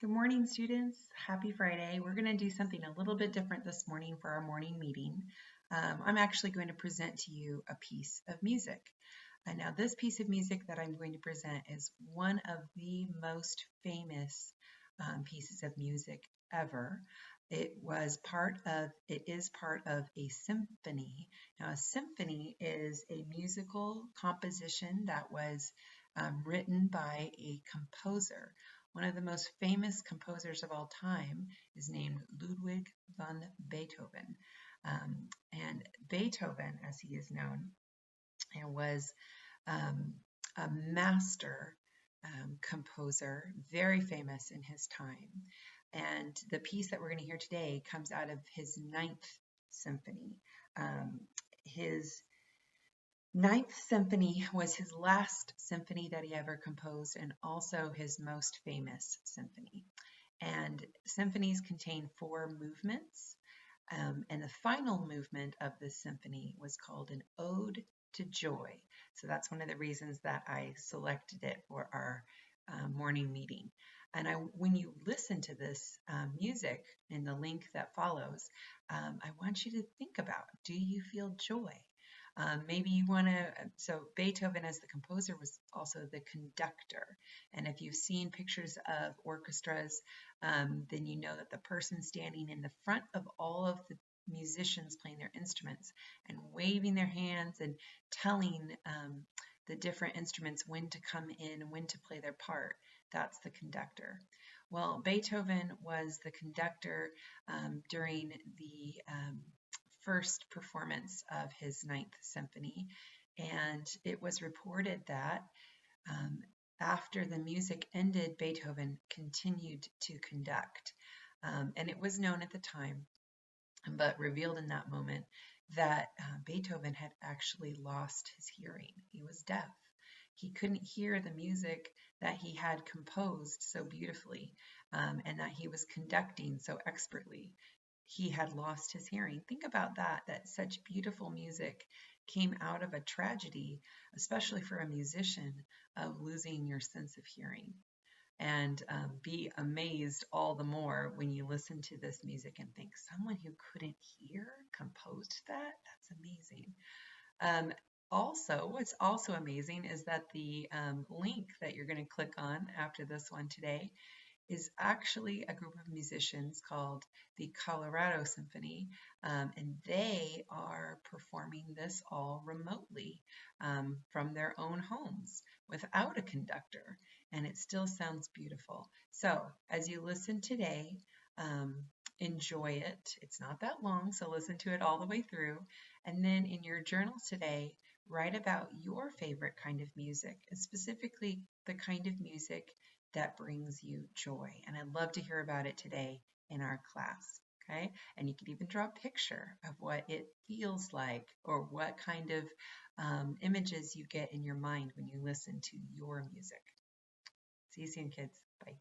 Good morning, students. Happy Friday. We're going to do something a little bit different this morning for our morning meeting. I'm actually going to present to you a piece of music. And now this piece of music that I'm going to present is one of the most famous pieces of music ever. It is part of a symphony. Now, a symphony is a musical composition that was written by a composer. One of the most famous composers of all time is named Ludwig van Beethoven. And Beethoven, as he is known, was um, a master composer, very famous in his time. And the piece that we're going to hear today comes out of his Ninth Symphony. His Ninth Symphony was his last symphony that he ever composed and also his most famous symphony. And symphonies contain four movements. And the final movement of this symphony was called an Ode to Joy. So that's one of the reasons that I selected it for our morning meeting. And when you listen to this music in the link that follows, I want you to think about, do you feel joy? Maybe you want to, so Beethoven as the composer was also the conductor. And if you've seen pictures of orchestras, then you know that the person standing in the front of all of the musicians playing their instruments and waving their hands and telling the different instruments when to come in, when to play their part, that's the conductor. Well, Beethoven was the conductor during the first performance of his Ninth Symphony, and it was reported that um, after the music ended, Beethoven continued to conduct. And it was known at the time, but revealed in that moment, that Beethoven had actually lost his hearing. He was deaf. He couldn't hear the music that he had composed so beautifully and that he was conducting so expertly. He had lost his hearing. Think about that such beautiful music came out of a tragedy, especially for a musician, of losing your sense of hearing. And be amazed all the more when you listen to this music and think, someone who couldn't hear composed that? That's amazing. Um, Also, what's also amazing is that the link that you're going to click on after this one today is actually a group of musicians called the Colorado Symphony, and they are performing this all remotely from their own homes without a conductor, and it still sounds beautiful. So, as you listen today, um, enjoy it. It's not that long, so listen to it all the way through. And then in your journals today, write about your favorite kind of music, and specifically the kind of music that brings you joy. And I'd love to hear about it today in our class. Okay. And you can even draw a picture of what it feels like or what kind of images you get in your mind when you listen to your music. See you soon, kids. Bye.